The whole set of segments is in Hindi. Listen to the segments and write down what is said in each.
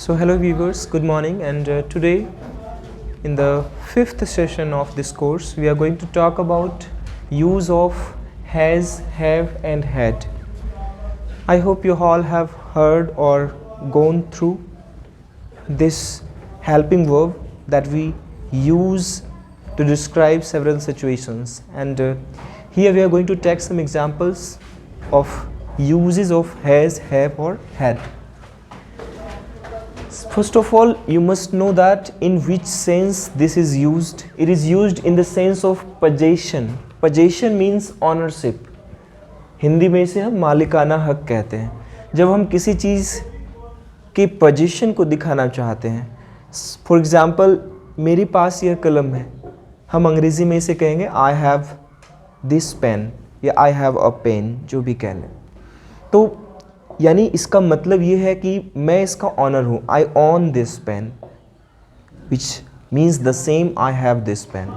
So hello viewers, good morning, and today in the fifth session of this course we are going to talk about use of has, have and had. I hope you all have heard or gone through this helping verb that we use to describe several situations, and here we are going to take some examples of uses of has, have or had. First of all, you must know that in which sense this is used. It is used in the sense of possession. Possession means ownership. Hindi में इसे हम मालिकाना हक कहते हैं. जब हम किसी चीज़ के पोजीशन को दिखाना चाहते हैं, फॉर एग्जाम्पल मेरे पास यह कलम है, हम अंग्रेज़ी में इसे कहेंगे आई हैव दिस पेन या आई हैव अ पेन, जो भी कह लें. तो यानी इसका मतलब ये है कि मैं इसका ऑनर हूँ. I own this pen, which means the same I have this pen.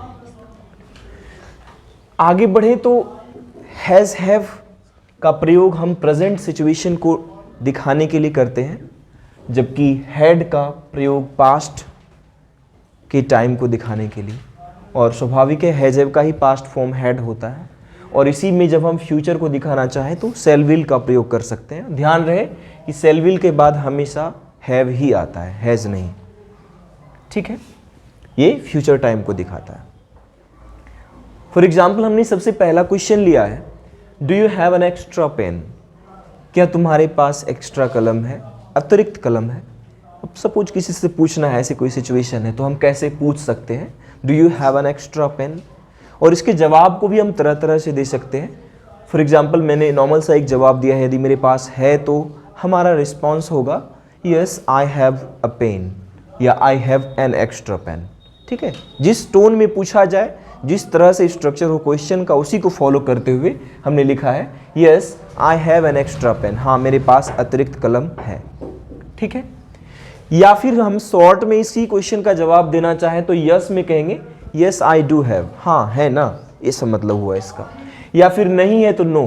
आगे बढ़े तो हैज़ हैव का प्रयोग हम प्रेजेंट सिचुएशन को दिखाने के लिए करते हैं, जबकि हैड का प्रयोग पास्ट के टाइम को दिखाने के लिए. और स्वाभाविक है हैज़ हैव का ही पास्ट फॉर्म हैड होता है, और इसी में जब हम फ्यूचर को दिखाना चाहें तो सेल विल का प्रयोग कर सकते हैं. ध्यान रहे कि सेल विल के बाद हमेशा हैव ही आता है, हैज़ नहीं. ठीक है, ये फ्यूचर टाइम को दिखाता है. फॉर एग्जाम्पल हमने सबसे पहला क्वेश्चन लिया है, do you have an extra pen? क्या तुम्हारे पास एक्स्ट्रा कलम है, अतिरिक्त कलम है? अब सपोज किसी से पूछना है, ऐसी कोई सिचुएशन है, तो हम कैसे पूछ सकते हैं do you have an extra pen? और इसके जवाब को भी हम तरह तरह से दे सकते हैं. फॉर एग्जाम्पल मैंने नॉर्मल सा एक जवाब दिया है, यदि मेरे पास है तो हमारा रिस्पॉन्स होगा yes I have a pen या I have an extra pen. ठीक है, जिस टोन में पूछा जाए, जिस तरह से स्ट्रक्चर हो क्वेश्चन का, उसी को फॉलो करते हुए हमने लिखा है yes I have an extra pen. हाँ, मेरे पास अतिरिक्त कलम है. ठीक है, या फिर हम शॉर्ट में इसी क्वेश्चन का जवाब देना चाहें तो यस में कहेंगे यस आई डू हैव. हाँ है ना, ये सब मतलब हुआ इसका. या फिर नहीं है तो नो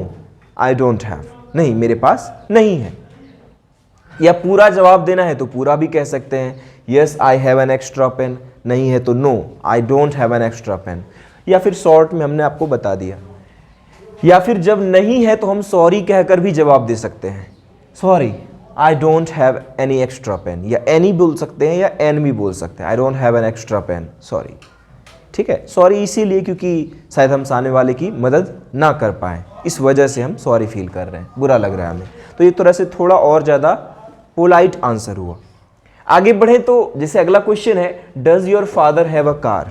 आई डोंट हैव, नहीं मेरे पास नहीं है. या पूरा जवाब देना है तो पूरा भी कह सकते हैं yes I have an extra pen, नहीं है तो no I don't have an extra pen. या फिर शॉर्ट में हमने आपको बता दिया. या फिर जब नहीं है तो हम सॉरी कहकर भी जवाब दे सकते हैं, sorry I don't have any extra pen, या एनी बोल सकते हैं या एन भी बोल सकते हैं, I don't have an extra pen, sorry. ठीक है, सॉरी इसीलिए क्योंकि शायद हम सामने वाले की मदद ना कर पाएँ, इस वजह से हम सॉरी फील कर रहे हैं, बुरा लग रहा है हमें. तो ये तरह से थोड़ा और ज़्यादा पोलाइट आंसर हुआ. आगे बढ़े तो जैसे अगला क्वेश्चन है, does your father have a car?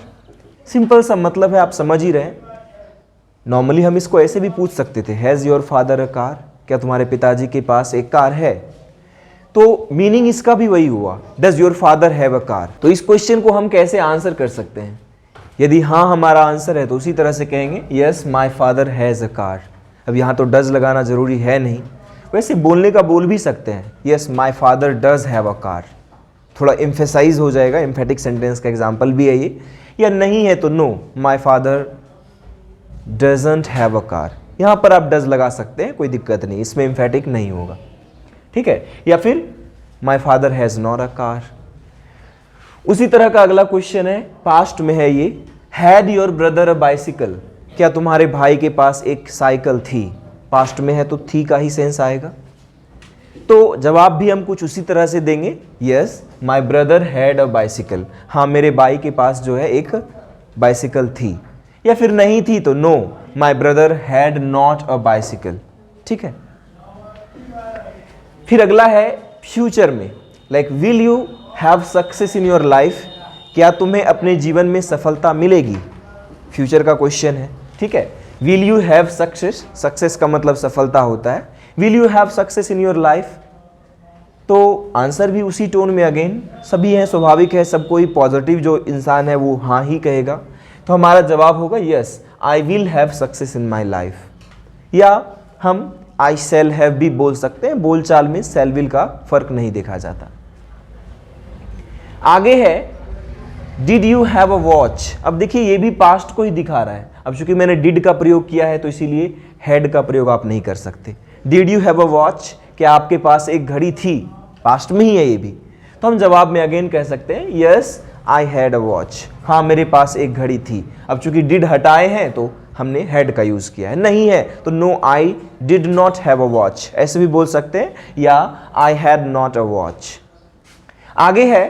Simple सा मतलब है, आप समझ ही रहे हैं. नॉर्मली हम इसको ऐसे भी पूछ सकते थे, has your father a car? क्या तुम्हारे पिताजी के पास एक कार है? तो मीनिंग इसका भी वही हुआ, does your father have a car. तो इस क्वेश्चन को हम कैसे आंसर कर सकते हैं? यदि हाँ हमारा आंसर है तो उसी तरह से कहेंगे yes my father has a car. अब यहाँ तो डज लगाना ज़रूरी है नहीं, वैसे बोलने का बोल भी सकते हैं yes my father does have a car. थोड़ा एम्फेसाइज हो जाएगा, एम्फेटिक सेंटेंस का एग्जाम्पल भी है ये. या नहीं है तो know my father doesn't have a car. यहाँ पर आप डज लगा सकते हैं, कोई दिक्कत नहीं, इसमें एम्फेटिक नहीं होगा. ठीक है, या फिर my father has not a car. उसी तरह का अगला क्वेश्चन है, पास्ट में है ये, had your brother a bicycle? क्या तुम्हारे भाई के पास एक साइकिल थी? पास्ट में है तो थी का ही सेंस आएगा. तो जवाब भी हम कुछ उसी तरह से देंगे, yes my brother had a bicycle. हाँ मेरे भाई के पास जो है एक बाइसिकल थी. या फिर नहीं थी तो know my brother had not a bicycle. ठीक है, फिर अगला है फ्यूचर में, like will you have success in your life? क्या तुम्हें अपने जीवन में सफलता मिलेगी? फ्यूचर का क्वेश्चन है. ठीक है, will you have success, success का मतलब सफलता होता है. Will you have success in your life? तो आंसर भी उसी टोन में, अगेन सभी हैं, स्वाभाविक है, सब कोई पॉजिटिव जो इंसान है वो हाँ ही कहेगा. तो हमारा जवाब होगा yes I will have success in my life. या हम आई शैल हैव भी बोल सकते हैं, बोलचाल में शैल विल का फर्क नहीं देखा जाता. आगे है did you have a watch? अब देखिए ये भी पास्ट को ही दिखा रहा है. अब चूंकि मैंने डिड का प्रयोग किया है तो इसीलिए हैड का प्रयोग आप नहीं कर सकते. Did you have a watch? क्या आपके पास एक घड़ी थी? पास्ट में ही है ये भी. तो हम जवाब में अगेन कह सकते हैं yes I had a watch, हाँ मेरे पास एक घड़ी थी। अब चूंकि डिड हटाए हैं तो हमने हैड का यूज किया है। नहीं है तो no I did not have a watch, ऐसे भी बोल सकते हैं, या I had not a watch. आगे है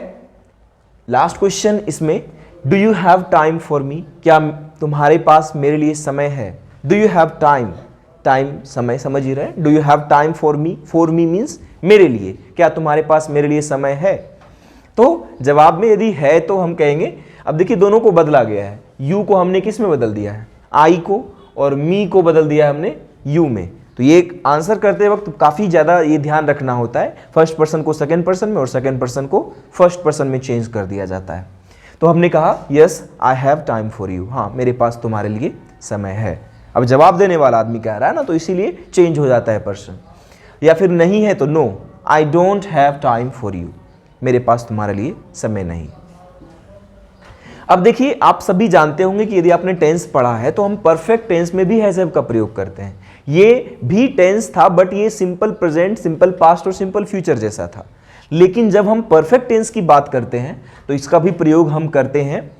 लास्ट क्वेश्चन इसमें, do you have time for me, क्या तुम्हारे पास मेरे लिए समय है। Do you have time, time समय समझ ही रहे, do you have time for me means मेरे लिए, क्या तुम्हारे पास मेरे लिए समय है। तो जवाब में यदि है तो हम कहेंगे, अब देखिए दोनों को बदला गया है, यू को हमने किस में बदल दिया है, आई को, और मी को बदल दिया है हमने यू में। तो ये आंसर करते वक्त काफ़ी ज़्यादा ये ध्यान रखना होता है, फर्स्ट पर्सन को सेकंड पर्सन में और सेकंड पर्सन को फर्स्ट पर्सन में चेंज कर दिया जाता है। तो हमने कहा yes I have time for you, हाँ मेरे पास तुम्हारे लिए समय है। अब जवाब देने वाला आदमी कह रहा है ना, तो इसीलिए चेंज हो जाता है पर्सन। या फिर नहीं है तो no I don't have time for you, मेरे पास तुम्हारे लिए समय नहीं। अब देखिए आप सभी जानते होंगे कि यदि आपने टेंस पढ़ा है तो हम परफेक्ट टेंस में भी हैज हैव का प्रयोग करते हैं। ये भी टेंस था बट ये सिंपल प्रेजेंट, सिंपल पास्ट और सिंपल फ्यूचर जैसा था। लेकिन जब हम परफेक्ट टेंस की बात करते हैं तो इसका भी प्रयोग हम करते हैं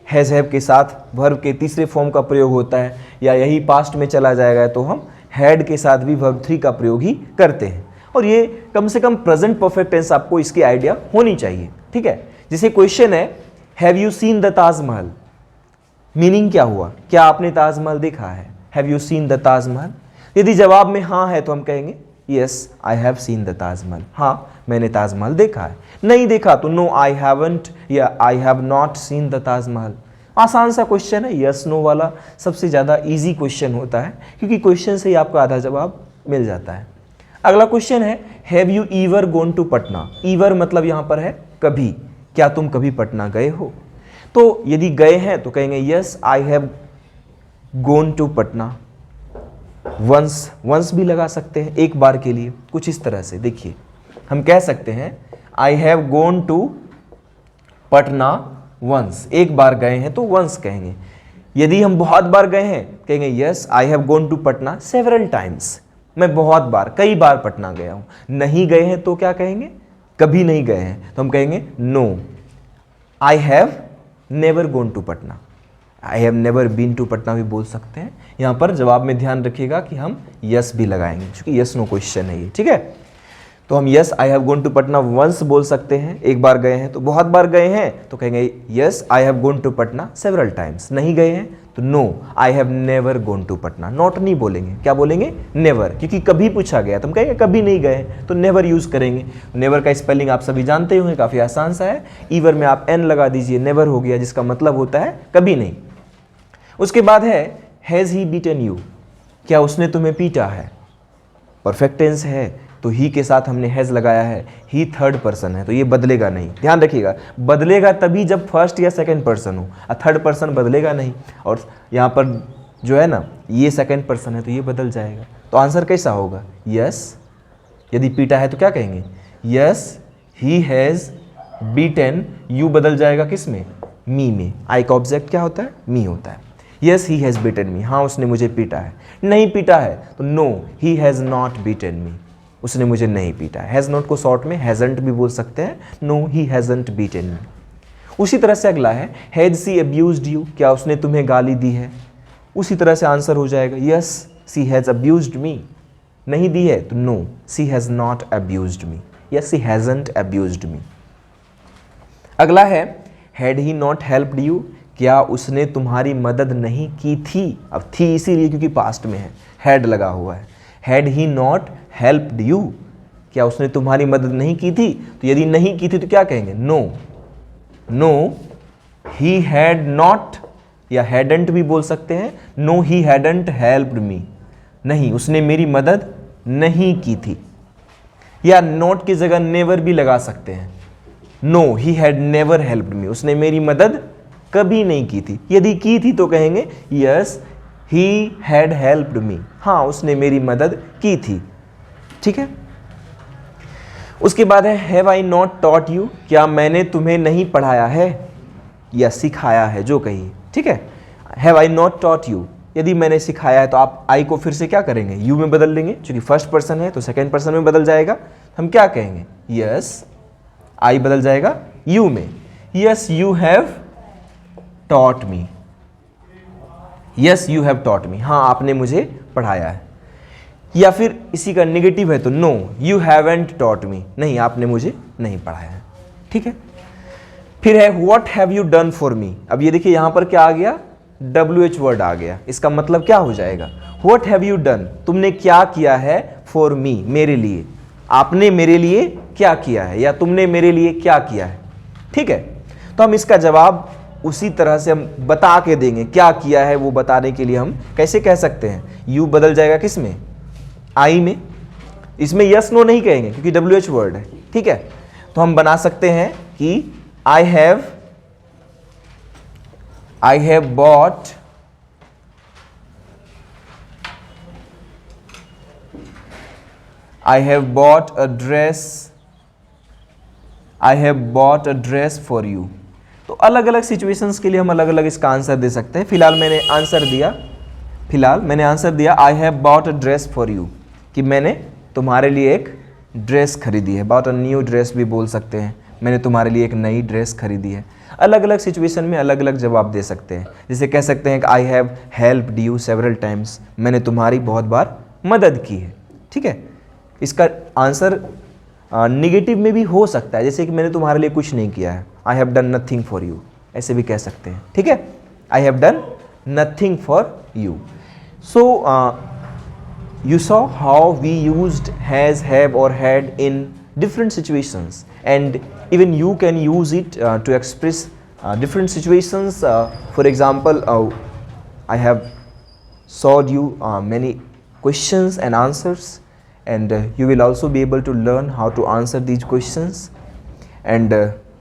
हैज हैव के साथ, वर्ब के तीसरे फॉर्म का प्रयोग होता है, या यही पास्ट में चला जाएगा तो हम हैड के साथ भी वर्ब 3 का प्रयोग ही करते हैं। और ये कम से कम प्रेजेंट परफेक्ट टेंस आपको इसकी आइडिया होनी चाहिए, ठीक है। जैसे क्वेश्चन है have you seen the Taj Mahal, meaning क्या हुआ, क्या आपने ताजमहल देखा है, have you seen the Taj Mahal. यदि जवाब में हाँ है तो हम कहेंगे yes I have seen the Taj Mahal, हाँ मैंने ताजमहल देखा है। नहीं देखा तो नो आई हैवंट या I have not seen the Taj Mahal. आसान सा क्वेश्चन है, यस नो वाला सबसे ज़्यादा इजी क्वेश्चन होता है, क्योंकि क्वेश्चन से ही आपको आधा जवाब मिल जाता है। अगला क्वेश्चन है have you ever gone to Patna. Ever मतलब यहाँ पर है कभी, क्या तुम कभी पटना गए हो। तो यदि गए हैं तो कहेंगे yes I have gone to Patna. Once, once भी लगा सकते हैं, एक बार के लिए, कुछ इस तरह से। देखिए हम कह सकते हैं I have gone to Patna once, एक बार गए हैं तो वंस कहेंगे। यदि हम बहुत बार गए हैं कहेंगे yes I have gone to Patna several times, मैं बहुत बार, कई बार पटना गया हूं। नहीं गए हैं तो क्या कहेंगे, कभी नहीं गए हैं तो हम कहेंगे no I have never gone to Patna. I have never been to Patna भी बोल सकते हैं। यहाँ पर जवाब में ध्यान रखिएगा कि हम यस भी लगाएंगे, क्योंकि यस नो क्वेश्चन है ये, ठीक है। तो हम yes I have gone to Patna once बोल सकते हैं, एक बार गए हैं। तो बहुत बार गए हैं तो कहेंगे yes I have gone to Patna several times. नहीं गए हैं तो no I have never gone to Patna. Not नहीं बोलेंगे, क्या बोलेंगे, नेवर, क्योंकि कभी पूछा गया तो हम कहेंगे कभी नहीं गए तो नेवर यूज करेंगे। नेवर का स्पेलिंग आप सभी जानते होंगे, काफ़ी आसान सा है। ईवर में आप एन लगा दीजिए, नेवर हो गया, जिसका मतलब होता है कभी नहीं। उसके बाद है हैज़ ही बीटन यू, क्या उसने तुम्हें पीटा है। परफेक्ट टेंस है तो ही के साथ हमने हैज़ लगाया है, ही थर्ड पर्सन है तो ये बदलेगा नहीं। ध्यान रखिएगा, बदलेगा तभी जब फर्स्ट या सेकंड पर्सन हो, थर्ड पर्सन बदलेगा नहीं। और यहाँ पर जो है ना ये सेकंड पर्सन है तो ये बदल जाएगा। तो आंसर कैसा होगा, यस। यदि पीटा है तो क्या कहेंगे, yes he has beaten you, बदल जाएगा किस में, मी में। आई का ऑब्जेक्ट क्या होता है, मी होता है। Yes he has beaten me, हाँ उसने मुझे पीटा है। नहीं पीटा है तो no he has not beaten me, उसने मुझे नहीं पीटा है। हैज़ नॉट को शॉर्ट में हैज़ंट भी बोल सकते हैं, नो ही हैज़ंट बीटन मी। उसी तरह से अगला है हैज सी अब्यूज्ड यू, क्या उसने तुम्हें गाली दी है। उसी तरह से आंसर हो जाएगा yes she has abused me. नहीं दी है तो no she has not abused me, yes she hasn't abused me. अगला है had he not helped you, क्या उसने तुम्हारी मदद नहीं की थी। अब थी इसीलिए क्योंकि पास्ट में है, हैड लगा हुआ है। Had he not helped you, क्या उसने तुम्हारी मदद नहीं की थी। तो यदि नहीं की थी तो क्या कहेंगे, no no he had not, या हैडंट भी बोल सकते हैं, no he hadn't helped me, नहीं उसने मेरी मदद नहीं की थी। या नॉट की जगह नेवर भी लगा सकते हैं, no he had never helped me, उसने मेरी मदद कभी नहीं की थी। यदि की थी तो कहेंगे yes he had helped me, हाँ उसने मेरी मदद की थी, ठीक है। उसके बाद है have I not taught you, क्या मैंने तुम्हें नहीं पढ़ाया है या सिखाया है, जो कहिए, ठीक है। Have I not taught you, यदि मैंने सिखाया है तो आप आई को फिर से क्या करेंगे, यू में बदल लेंगे, क्योंकि फर्स्ट पर्सन है तो सेकंड पर्सन में बदल जाएगा। हम क्या कहेंगे, यस आई बदल जाएगा यू में। Yes you have taught me, yes you have taught me, हाँ आपने मुझे पढ़ाया है। या फिर इसी का नेगेटिव है तो no you haven't taught me, नहीं आपने मुझे नहीं पढ़ाया है। ठीक है, फिर है what have you done for me. अब ये देखिए यहां पर क्या आ गया, WH वर्ड आ गया। इसका मतलब क्या हो जाएगा, व्हाट हैव यू डन, तुमने क्या किया है, फॉर मी, मेरे लिए, आपने मेरे लिए क्या किया है या तुमने मेरे लिए क्या किया है। ठीक है, तो हम इसका जवाब उसी तरह से हम बता के देंगे, क्या किया है वो बताने के लिए हम कैसे कह सकते हैं, यू बदल जाएगा किस में, आई में। इसमें यस नो नहीं कहेंगे क्योंकि WH वर्ड है। ठीक है, तो हम बना सकते हैं कि I have bought a dress for you। तो अलग अलग सिचुएशंस के लिए हम अलग अलग इसका आंसर दे सकते हैं। फिलहाल मैंने आंसर दिया I have bought a dress for you, कि मैंने तुम्हारे लिए एक ड्रेस खरीदी है। bought a new dress भी बोल सकते हैं, मैंने तुम्हारे लिए एक नई ड्रेस खरीदी है। अलग अलग सिचुएशन में अलग अलग जवाब दे सकते हैं। जैसे कह सकते हैं कि I have helped you several times, मैंने तुम्हारी बहुत बार मदद की है। ठीक है, इसका आंसर निगेटिव में भी हो सकता है, जैसे कि मैंने तुम्हारे लिए कुछ नहीं किया है, I have done nothing for you, ऐसे भी कह सकते हैं। ठीक है, I have done nothing for you. So you saw how we used has, have or had in different situations, and even you can use it to express different situations. For example, I have showed you many questions and answers, and you will also be able to learn how to answer these questions and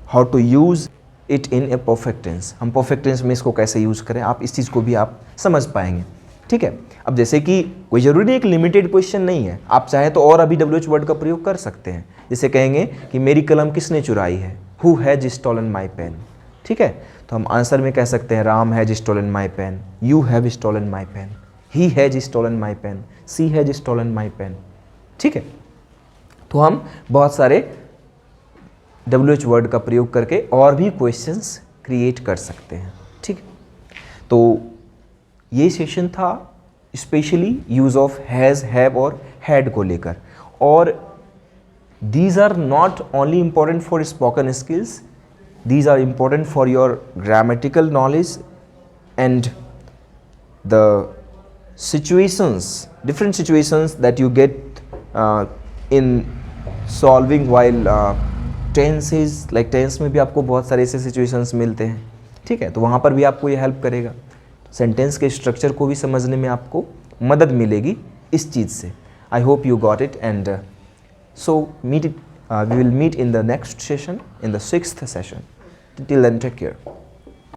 how to use it in a perfect tense। हम perfect tense में इसको कैसे यूज़ करें, आप इस चीज़ को भी आप समझ पाएंगे। ठीक है, अब जैसे कि कोई ज़रूरी एक लिमिटेड क्वेश्चन नहीं है, आप चाहे तो और अभी WH वर्ड का प्रयोग कर सकते हैं। जैसे कहेंगे कि मेरी कलम किसने चुराई है, who has stolen my pen. ठीक है, तो हम आंसर में कह सकते हैं Ram has stolen my pen, you have stolen my pen, he has stolen my pen, she has stolen my pen. ठीक है, तो हम बहुत सारे WH वर्ड का प्रयोग करके और भी क्वेश्चंस क्रिएट कर सकते हैं। ठीक, तो ये सेशन था specially use of has, have और हैड को लेकर। और these are not only important for spoken skills, these are important for your grammatical knowledge and the situations, different situations that you get in solving while tenses, like tense में भी आपको बहुत सारे ऐसे situations मिलते हैं। ठीक है, तो वहाँ पर भी आपको ये हेल्प करेगा, सेंटेंस के स्ट्रक्चर को भी समझने में आपको मदद मिलेगी इस चीज़ से। I hope you got it, and so we will meet in the next session, in the 6th session. Till then, take care.